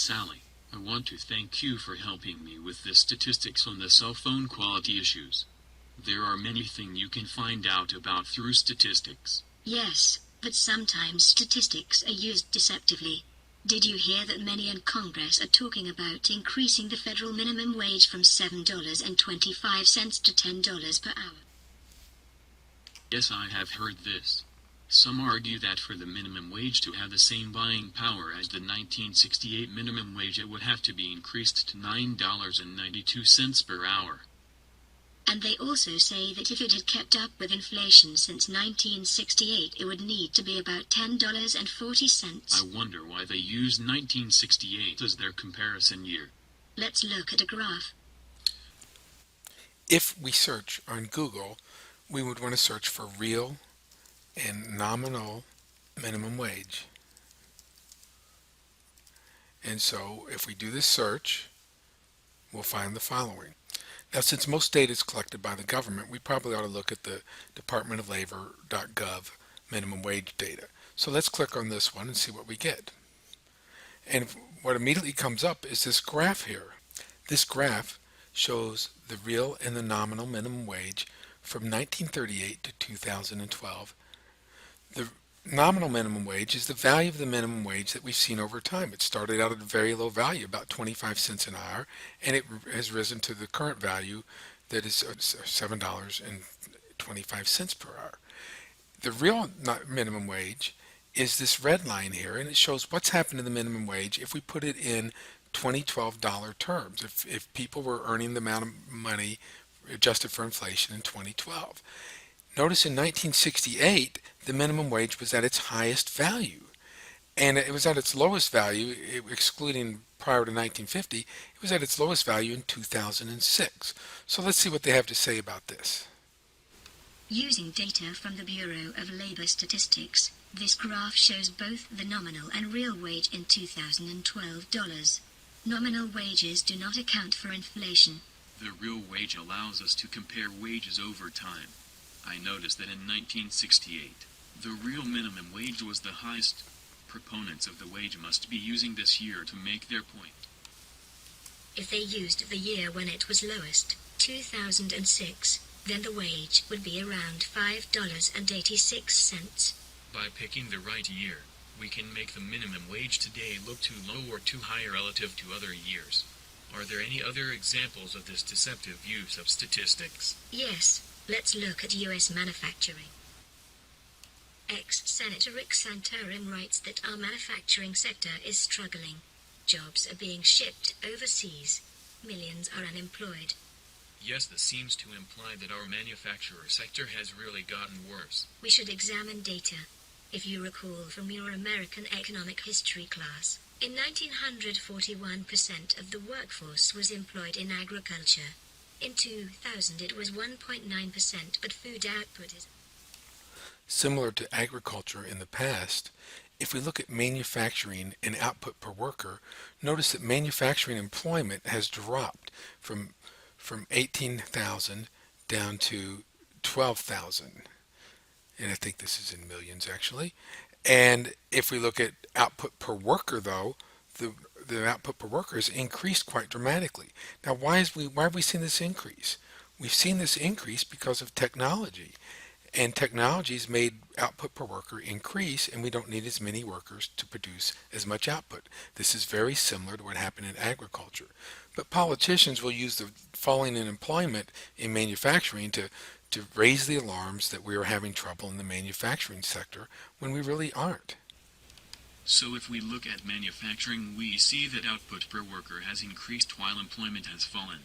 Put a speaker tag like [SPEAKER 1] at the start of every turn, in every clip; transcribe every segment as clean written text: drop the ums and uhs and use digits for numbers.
[SPEAKER 1] Sally. I want to thank you for helping me with the statistics on the cell phone quality issues. There are many things you can find out about through statistics.
[SPEAKER 2] Yes, but sometimes statistics are used deceptively. Did you hear that many in Congress are talking about increasing the federal minimum wage from $7.25 to $10 per hour?
[SPEAKER 1] Yes, I have heard this. Some argue that for the minimum wage to have the same buying power as the 1968 minimum wage, it would have to be increased to $9.92 per hour.
[SPEAKER 2] And they also say that if it had kept up with inflation since 1968, it would need to be about $10.40.
[SPEAKER 1] I wonder why they use 1968 as their comparison year.
[SPEAKER 2] Let's look at a graph.
[SPEAKER 3] If we search on Google, we would want to search for real and nominal minimum wage. And so if we do this search, we'll find the following. Now, since most data is collected by the government, we probably ought to look at the Department of Labor.gov minimum wage data. So let's click on this one and see what we get. And what immediately comes up is this graph here. This graph shows the real and the nominal minimum wage from 1938 to 2012. The nominal minimum wage is the value of the minimum wage that we've seen over time. It started out at a very low value, about 25 cents an hour, and it has risen to the current value that is $7.25 per hour. The real minimum wage is this red line here, and it shows what's happened to the minimum wage if we put it in 2012 dollar terms, if people were earning the amount of money adjusted for inflation in 2012. Notice in 1968, the minimum wage was at its highest value. And it was at its lowest value, excluding prior to 1950, it was at its lowest value in 2006. So let's see what they have to say about this.
[SPEAKER 2] Using data from the Bureau of Labor Statistics, this graph shows both the nominal and real wage in 2012 dollars. Nominal wages do not account for inflation.
[SPEAKER 1] The real wage allows us to compare wages over time. I noticed that in 1968, the real minimum wage was the highest. Proponents of the wage must be using this year to make their point.
[SPEAKER 2] If they used the year when it was lowest, 2006, then the wage would be around $5.86.
[SPEAKER 1] By picking the right year, we can make the minimum wage today look too low or too high relative to other years. Are there any other examples of this deceptive use of statistics?
[SPEAKER 2] Yes, let's look at U.S. manufacturing. Ex-Senator Rick Santorum writes that our manufacturing sector is struggling. Jobs are being shipped overseas. Millions are unemployed.
[SPEAKER 1] Yes, this seems to imply that our manufacturer sector has really gotten worse.
[SPEAKER 2] We should examine data. If you recall from your American economic history class, in 1900 41% of the workforce was employed in agriculture. In 2000 it was 1.9%, but food output is
[SPEAKER 3] Similar to agriculture in the past, if we look at manufacturing and output per worker, notice that manufacturing employment has dropped from 18,000 down to 12,000. And I think this is in millions actually. And if we look at output per worker though, the output per worker has increased quite dramatically. Now why have we seen this increase? We've seen this increase because of technology. And technology's made output per worker increase, and we don't need as many workers to produce as much output. This is very similar to what happened in agriculture. But politicians will use the falling in employment in manufacturing to raise the alarms that we are having trouble in the manufacturing sector when we really aren't.
[SPEAKER 1] So if we look at manufacturing, we see that output per worker has increased while employment has fallen.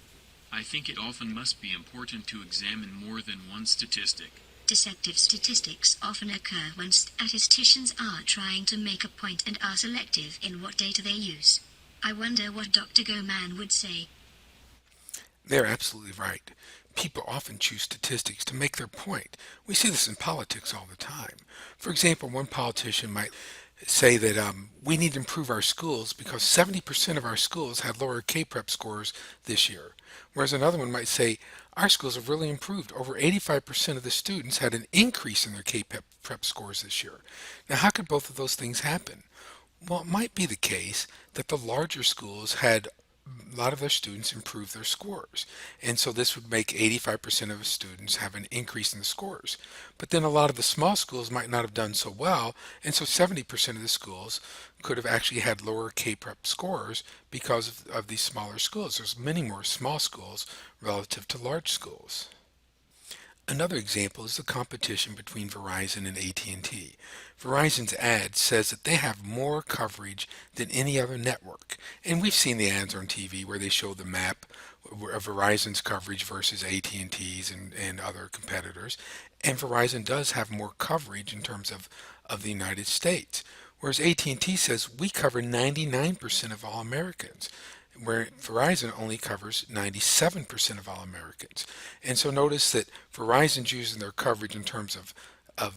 [SPEAKER 1] I think it often must be important to examine more than one statistic.
[SPEAKER 2] Deceptive statistics often occur when statisticians are trying to make a point and are selective in what data they use. I wonder what Dr. Goman would say.
[SPEAKER 3] They're absolutely right. People often choose statistics to make their point. We see this in politics all the time. For example, one politician might say that we need to improve our schools because 70% of our schools had lower K-Prep scores this year. Whereas another one might say, our schools have really improved. Over 85% of the students had an increase in their K-Prep scores this year. Now, how could both of those things happen? Well, it might be the case that the larger schools had a lot of their students improve their scores. And so this would make 85% of the students have an increase in the scores. But then a lot of the small schools might not have done so well, and so 70% of the schools could have actually had lower K-prep scores because of these smaller schools. There's many more small schools relative to large schools. Another example is the competition between Verizon and AT&T. Verizon's ad says that they have more coverage than any other network. And we've seen the ads on TV where they show the map of Verizon's coverage versus AT&T's and other competitors. And Verizon does have more coverage in terms of the United States. Whereas AT&T says we cover 99% of all Americans, where Verizon only covers 97% of all Americans. And so notice that Verizon's using their coverage in terms of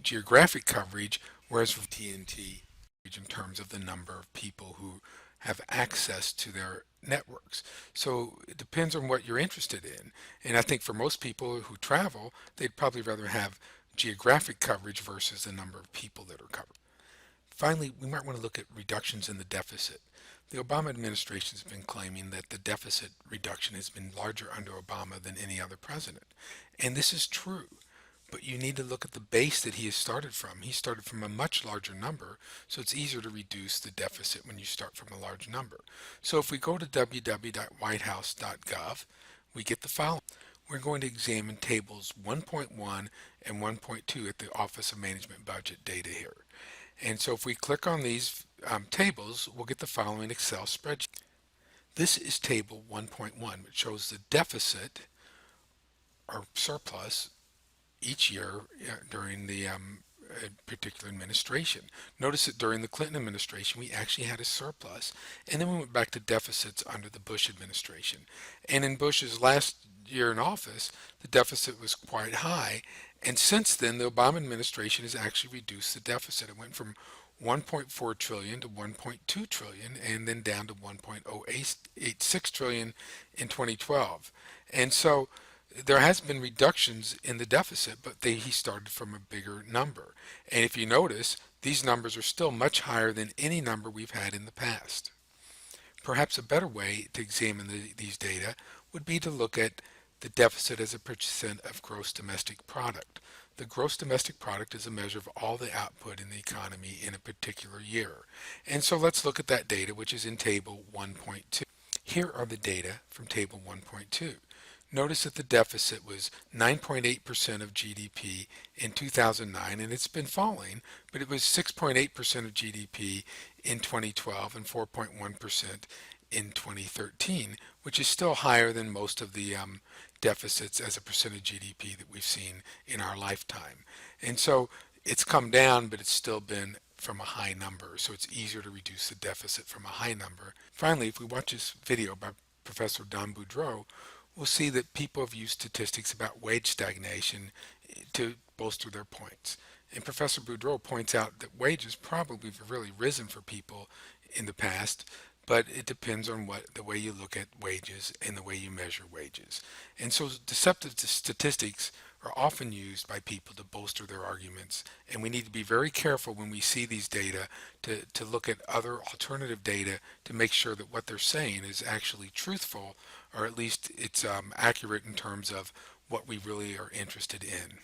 [SPEAKER 3] geographic coverage, whereas AT&T in terms of the number of people who have access to their networks. So it depends on what you're interested in. And I think for most people who travel, they'd probably rather have geographic coverage versus the number of people that are covered. Finally, we might want to look at reductions in the deficit. The Obama administration has been claiming that the deficit reduction has been larger under Obama than any other president. And this is true. But you need to look at the base that he has started from. He started from a much larger number, so it's easier to reduce the deficit when you start from a large number. So if we go to www.whitehouse.gov, we get the following. We're going to examine tables 1.1 and 1.2 at the Office of Management Budget data here. And so if we click on these tables, we'll get the following Excel spreadsheet. This is table 1.1, which shows the deficit or surplus each year during the particular administration. Notice that during the Clinton administration, we actually had a surplus, and then we went back to deficits under the Bush administration. And in Bush's last year in office, the deficit was quite high, and since then, the Obama administration has actually reduced the deficit. It went from 1.4 trillion to 1.2 trillion, and then down to 1.086 trillion in 2012. And so there has been reductions in the deficit, but he started from a bigger number. And if you notice, these numbers are still much higher than any number we've had in the past. Perhaps a better way to examine these data would be to look at the deficit as a percent of gross domestic product. The gross domestic product is a measure of all the output in the economy in a particular year. And so let's look at that data, which is in table 1.2. Here are the data from table 1.2. Notice that the deficit was 9.8% of GDP in 2009, and it's been falling, but it was 6.8% of GDP in 2012 and 4.1% in 2013, which is still higher than most of the deficits as a percent of GDP that we've seen in our lifetime. And so it's come down, but it's still been from a high number, so it's easier to reduce the deficit from a high number. Finally, if we watch this video by Professor Don Boudreau, we'll see that people have used statistics about wage stagnation to bolster their points. And Professor Boudreau points out that wages probably have really risen for people in the past, but it depends on the way you look at wages and the way you measure wages. And so deceptive statistics are often used by people to bolster their arguments, and we need to be very careful when we see these data to look at other alternative data to make sure that what they're saying is actually truthful, or at least it's accurate in terms of what we really are interested in.